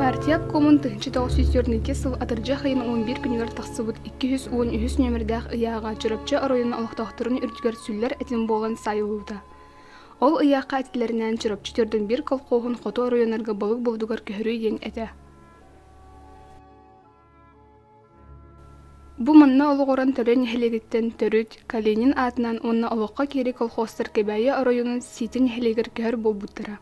Партия комун 1942 сыл атыржа хайын 11 күнігер тақсыбыт 213 нөмірдәқ ыяға чырапчы оройын олықтақтырын үрдігер сүллер әтін болған сайылуыда. Ол ыяққа әтілерінен чырапчы төрдің бір колхоғын қоту оройынарға балық болдығар көхірі ең әті. Бу манна олық оран төрен хелегеттен төрүт Калинин атынан онна олыққа кері колхозтар кебәйі оройынын ситін хелегер көхір болбуттыра.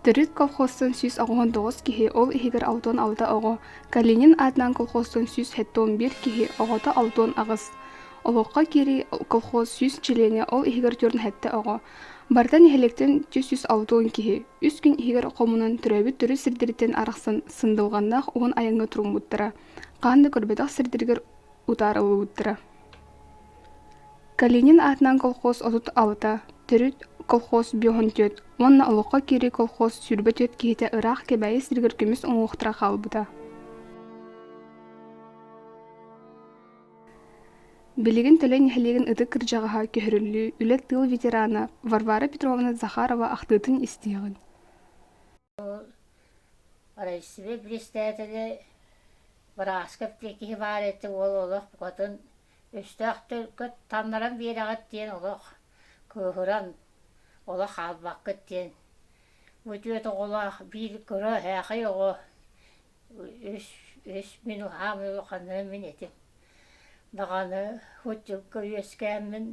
Төрүт колхозтан сүз ағуған 9 кихи ол ихигер алтон алта оғы. Калинин атынан колхозтан сүз 71 кихи оғыта алтон ағыз. Олыққа кері колхоз сүз чилене ол ихигер түрін хәтті оғы. Бардан ихелектен 106 кихи. Үс күн ихигер қомынан түрәбі түрі сірдерден арақсын сындылғандақ оғын аяңға тұрын бұттыра. Қанды көрбетақ сірдергер ұтарылы бұттыра. Калинин атынан колхоз отут алта. Төрүт колхоз бьоғын төт. Онна олыққа кері колхоз сүрбі төт кейті ұрақ кебәйі сіргір көміс оңуқтыра қалбыда. Білігін төлен хелеген ыты кіржағыға көхірілі үлек тыл ветераны Варвара Петровна Захарова ақтытын істеғін. Арайсыбе білістәтілі бір асқып текігі бар еті ол олық бұғатын өстіақты көт тамнаран берағат ден олық көғыран олық албаққыт ден. Өтеті олық бір көрі әқи оғы үш мину хамы олыққанын мен етім. Дағаны өттілкі өскәмін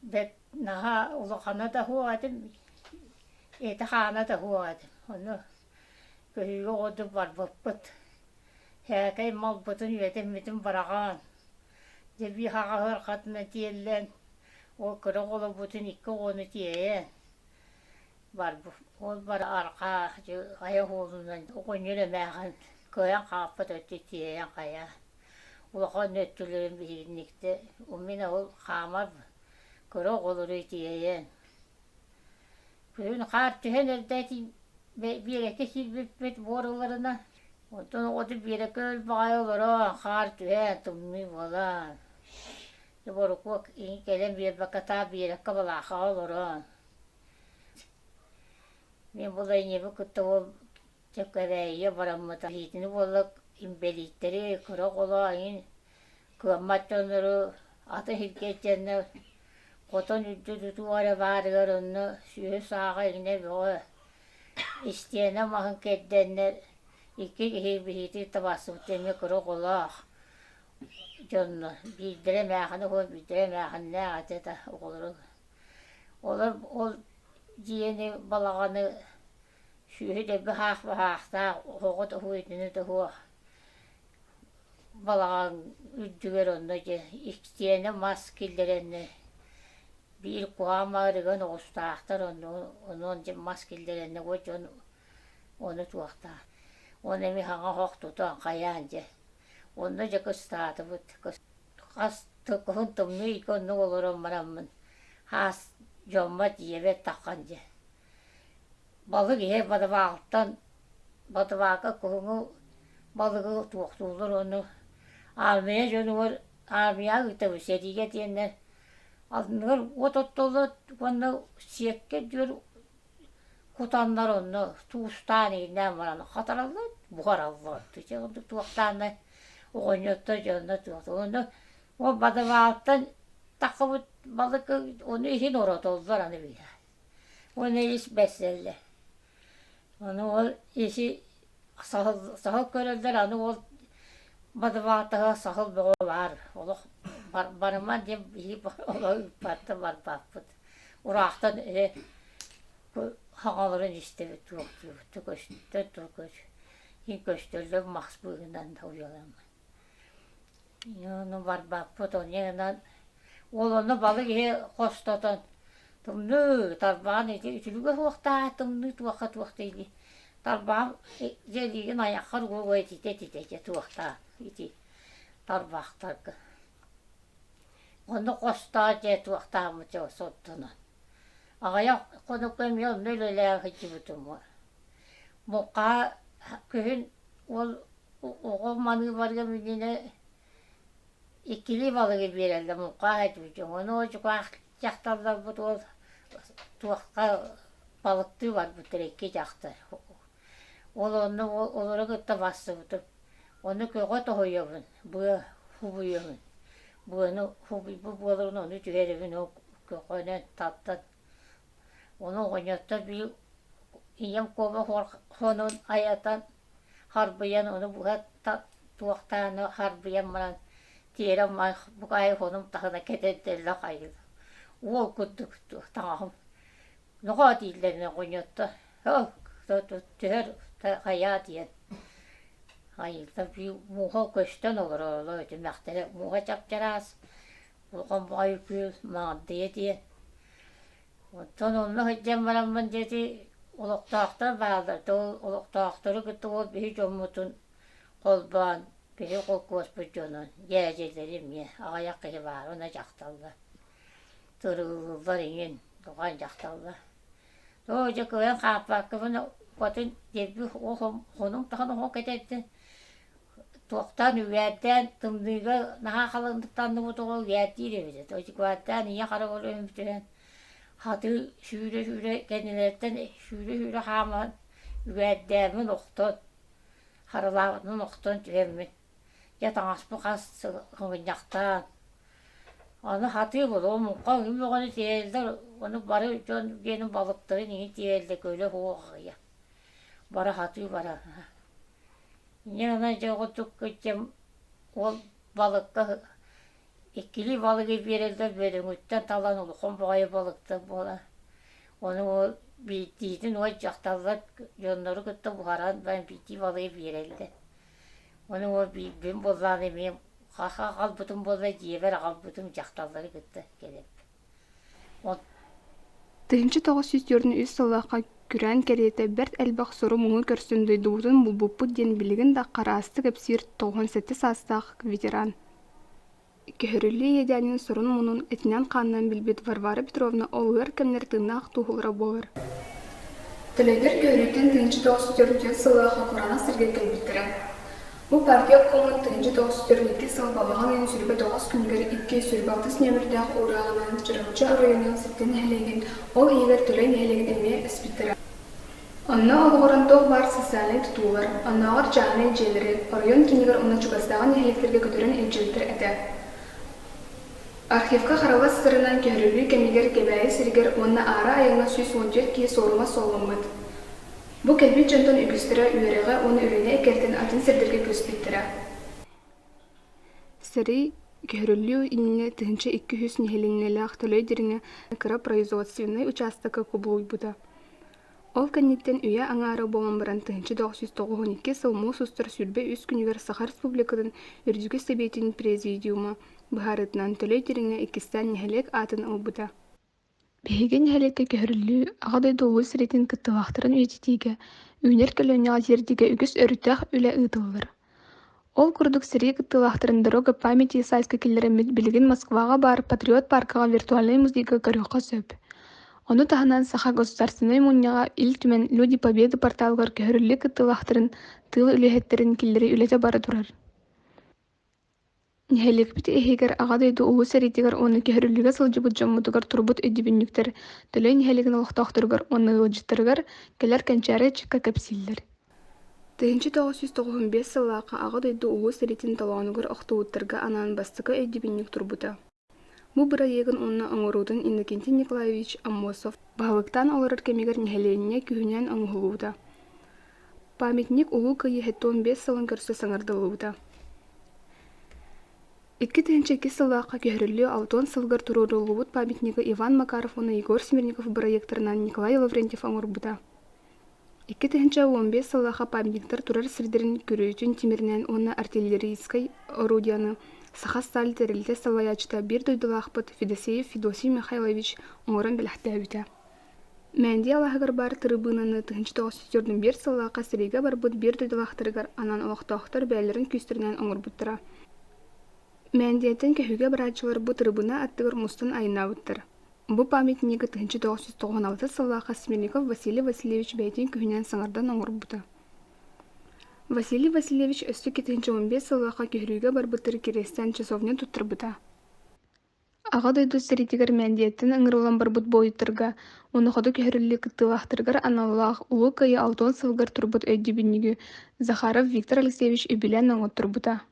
бәт наға олыққана да хуадым, еті қана да хуадым. Оны көйігі оды бар бұппыт. Әкей мал бұтын өтім мүтім бараған. Деби хағағыр қатына тиеллен. Ол күрі қолы бұтын икі оны тиейен. Ол бар арқа аяқ олынан оғынелі мәғін. Көйен қапыт өтті тиейен қая. Олақан өттілерін бейгінікті. Омен ол қамар күрі қолыры тиейен. Күрін қар түхен өрдәті береке сілбіп борыларына. Ondan o da bir köl bağırır, kar tühen tummi bolan. Yaboruk in gelen bir bakata bir kabala kalır. Ben bulayım bu kutu çekere yabaram mı tahitini bolak imbelitleri kuru kolayın kuamatları atı hilkeçene koton üdü duvara varıyor onu şu sağa yine böyle isteyene mahın keddenler İki bir tabası temi kuru kolak. Canlı bildire mehane o bildire mehane ateta olur. Olur diyeni balağını şöyle bir hak da hoğut huyunu da ho. Balağın üddüger onu ki isteyene maskillerini bir kuam ağrıgan ostağıtlar onun maskillerini onu tuğaktar. Onu mi hanga hoq tutan qayanca. Onu ja kıstadı bu. Qas tıkın tımnı ikon ne olurum maramın. Has jomma diye takanca. Balık ye badavaqtan badavaqa kuğunu balığı tuğtulur onu. Almaya jonu var. Almaya gıtı seriye diyenler. Alnır ototolu onu siyekke diyor. Kutanlar onu tuğustaniyle varanı hataralı, buharalı. Onu tuğustanı oğunyottu canına tuğustu. O badavaqtan takıbıt balık onu işin orada oldular anı bir. Onu iş beslerle. Onu o işi sahıl körüldür anı o badavaqtağı sahıl bir var. Barıman diye bir patı var papıt. Uraqtan Hağaların işte tüküş. İlk gösterdiğim mahsbuyundan da uyalanma. Onu var bak onu yanından olanı balık kostatan. Tumnu tarbağın eti ütülüge vakta tumnu tuvakat vakta idi. Tarbağın jeliğin ayaklar kogu eti teti tuvakta iti. Tarbağ tarkı. Onu kosta jet vakta mı ço sottuna. Ağaya konu koymuyor nöyle hiç bütün var. Muka köyün o manı var ya müdine ikili balığı verildi muka etmişim. Onu o çocuk jaktarlar bu tuğakka balıktı var bu terekki jaktar. Onu onlara gıtta bastı bu. Onu köye tohuyorsun. Bu hubuyorsun. Bunu bu balığın onu cüherevin o köyüne tattat. Onu oynattı bir iyem kova honun ayatan harbiyan onu bu tuğaktanı harbiyan bana diyelim bu ay honum tahına kedetlerle hayır. O kudduk tamam. Ne kadar dillerine oynattı. Oh, tüher hayat diye. Hayır tabii muha köşten olur öyle mektere muha çapçaraz. Bu kambayı kül madde diye. Ondan onu hicam varamın dedi. Oluk tahtır vardır. Oluk tahtırı gitti o bir cumhutun kolban bir kokos bucunun yiyeceklerim ye. Ayak kıyı var ona caktallar. Tırıllar inin doğan caktallar. Doğuca kıvın kapak kıvın batın debi onun tahını hok edetti. Tohtan üyerden tımdıyla naha kalındıktan da bu doğu üyerdiyle bize. Doğuca kıvırdan iyi kara oluyor mütüren. Hadı şüre kendilerden şüre haman üyerdemin oktun. Haralavının oktun tüyemmin. Yatağız bu kas kıvıncaktan. Onu hadı bulu, muka gibi onu değildir. Onu barı benim balıkları niye değildir öyle hoğaya. Bara hadı bara. Yanına çoğutuk gideceğim o balıkta ikili balığı verildi benim üstten talan olur. Komboğaya balıkta bola. Onu o bildiğin o caktallar yonları gitti buharan ben bildiği balığı verildi. Onu o ben bozan emeyim. Kaka kalbıtım boza diyever kalbıtım caktalları gitti gelip. Тыһынчы 923 сыллаахха күрән кэриэтэ бэрт элбэх сору муҥу көрсүндүйдуутун булбуппут диэн билигин да хараастык эпсиир 97 саастаах ветеран. Көһөрүлүү иэдäänин сорун мунун этинэн хааннан билбит Варвара Петровна олыгар кэмнэр тыыннаах туһулара буолар. Төлөйдер көһөрүүтэн тыынчы 924 сыллаахха курана сиргэ кэлбиттэрэ. Бу партия комун тыынчы 922 сыл балаҕан сүрбэ 9 күнгэр 260 нөмүрдээх ураагынан Чырымчы районунун ситтен эхлеген ол иегер төлөйн эхлеген эмиэ эспиттэрэ. Онно олоғорон тоқ бар социальный тутуулар, онноғар жааны желери, район кинигер онно чугастаган эхлектерге көтөрөн эмчиликтер эте. Архивка харабас сырынан көһөрүлүү кемигер кебайы сиригер онна ара айына 114 кии сорума соломмыт. Бу келбит жонтон үгүстөрө үйөрөҕө оны үрүнэ экертен атын сирдерге көспиттэрэ. Сери көһөрүлүү инне тыһынча 200 нехилиңнелээх төлөй дириҥэ кыра производственный участокка кубулуйбута. Ол кэнниттен үйэ аңаары болон баран тыһынча 992 сыл муусустар сүрбэ үс күнүгэр Саха Республикатын үрдүгү себетин президиума быһаарытынан төлөй дириҥэ иккистэн нехилек атын ылбыта. Биһиген нехилекке көһөрүлүү аҕадай долуу сиретин кыттылаахтарын үйэтитиигэ үүнер көлөөнняҕа тиэрдигэ үгүс өрүтэх үлэ ыытыллар. Ол курдук сирии кыттылаахтарын дорога памяти сайска киллереммит билигин Москвага бар Патриот паркыга виртуальный музейга көрүөххө сөп. Ону таһынан Саха государственный муньяга ил түмен Люди Победы порталгар көһөрүлүү кыттылаахтарын тыыл үлэһэттерин киллери үлэтэ бара турар. Нихеликбит эхигер аҕадайду улуу сэритигер оны көһөрүлүүгэ сылдьыбыт дьоммутугар турбут өйдүбүннүктэр төлөй нихелигин олохтоохтуругар онны ылдьыттарыгар келэр кэнчээрэ чыкка кэпсииллэр. Тыһынчы 995 сыллаакка аҕадайду улуу сэритин толоонугар охтууттарга анаан бастыка өйдүбүннүк турбута. Бу быраегын онна оҥоруутун Иннокентий Николаевич Аммосов баһылыктан олорор кемигер нихелиэнне күһүнэн оҥуһулуута. Памятник улуу кыйы 5 сылын көрсө саҥардылуута. 2002 сыллаакка көһөрүлүү 6 сылгар турурулуубут памятниги Иван Макаров оны Егор Смирников проекторунан Николай Лаврентьев оҥорбута. 2015 сыллаха памятниктар турар сирдерин күрөтүн тимиринен онна артиллерийской орудияны сахас стали терилте салаячта бир дойдулахпыт Федосеев Федосий Михайлович оңорон белахтабыта. Мәнди алахагар бар трибунаны 1991 сыллаха сиреге барбыт бир дойдулахтыргар анан олохтоохтор бәлерин күстөрүнөн оңорбуттара. Мәндиеттен көһүгө барачылар бу трибуна аттыгар мустан айнабыттар. Бу памятнигы 1996 сыллаха Смельников Василий Васильевич бәйтин көһүнен саңардан оңорбута. Василий Васильевич өстө 2015 сыллаха көһүрүгө барбыттыр керестен часовня туттырбыта. Ага дойду серитигер мәндиеттен ыңырылан барбыт бойыттырга, оны ходу көһүрүллү кыттылахтыргар аналлах улу кайы алтон сылгар турбут өйдүбүннүгү Захаров Виктор Алексеевич үбүлен оңоттурбута.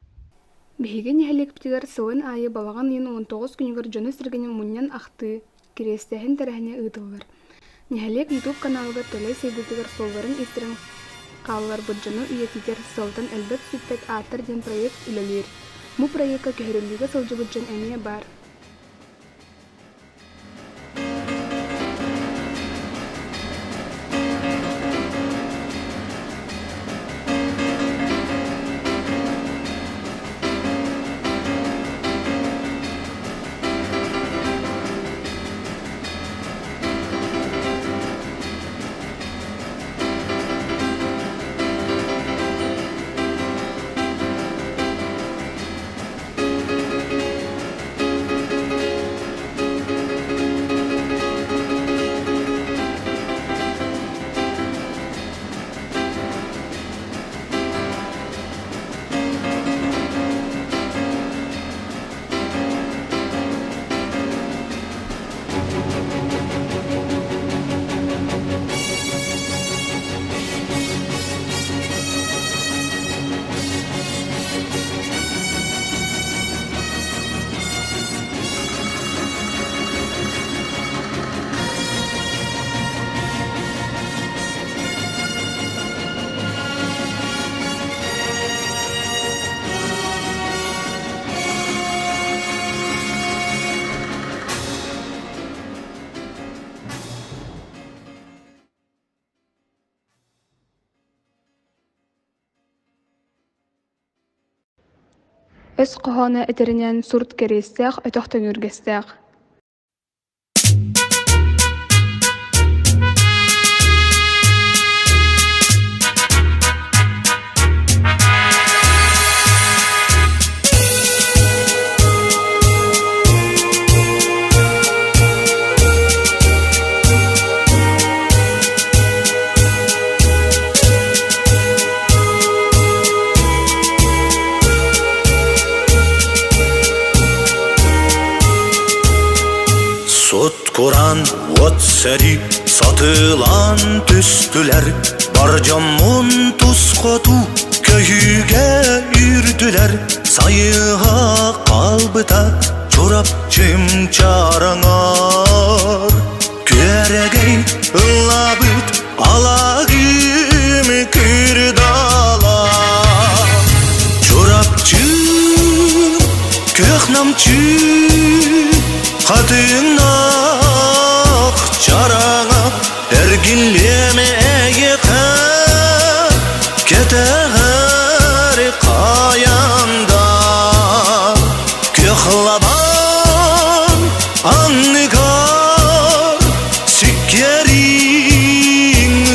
Беһиген нәһәлектигер сылын айы балаган ен 19 күнүгөр жону сиргенин муньян ахты керестеһин тәрәһенә ыйтыллар. Нәһәлек YouTube каналыга төлөй сейдетигер солларын истерин каллар быджыны үйетигер сылтан элбет сүттек аттар ден проект үлелер. Бу проектка көһүрүлүгө сылжы быджын эмне бар. Өс қоһаны этеринен сурт керестех өтөхтөн үргестех. Kur'an Watsari satılan tüstüler Barcamın tuskotu köyüge ürdüler Sayıha kalbıta çorap çimçaranar Küregey ıllabıt alagim kırdala Çorapçım köhnamçım Katına çarana erginlemeye keter kayanda köhlaban annikar sikkerin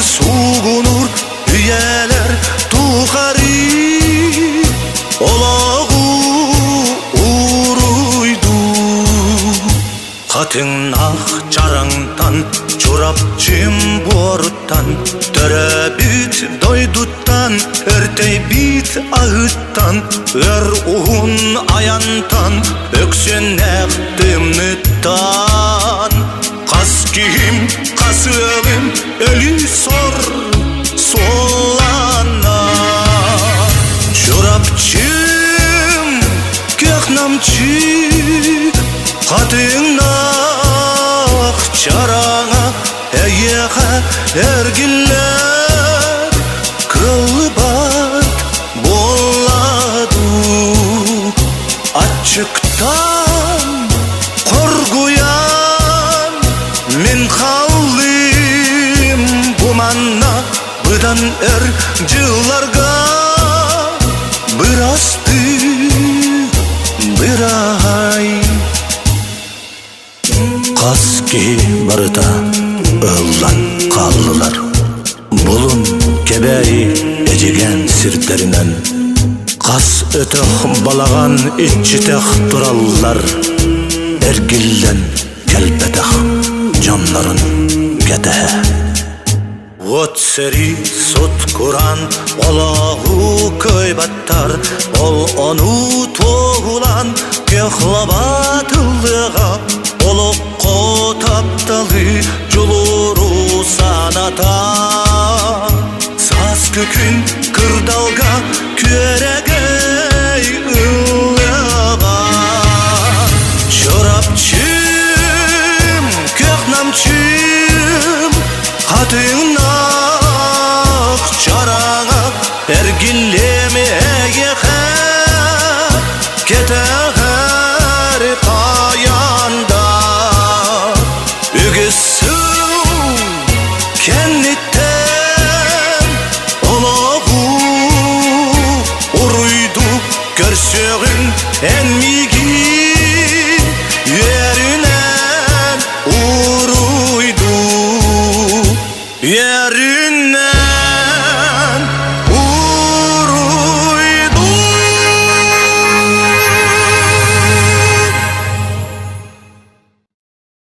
sugunur üyeler tuğari olağı uruydu Katınah çarangtan çorapçım boruttan Törebüt doyduttan örtey bit ağıttan Ör uğun ayantan öksünek tımnıttan Kas kihim kasılım ölü sor solana Çorapçım köhnamçı Katınah çarana eyeha ergiller Kılbat bolladu Açıktan korguyan Min hallim bu manna Atan ırcılarga bir astı bir ay Kas ki barıta ıllan kallılar Bulun kebeyi ecigen sirtlerinden Kas ötök balagan içitek durallar Ergillen kelpetek canların getehe Ot seri sut kuran Olahu köy battar Ol onu toğulan Kehlabatıllığa Olup kotaptalı Juluru sanata Saz kökün kırdalga Küregey ıllığa Şorapçım, köknamçım Hatına çarana ergilleme yehe keteher kayanda ügüsün kennitten olagu uruydu görsöğün enmi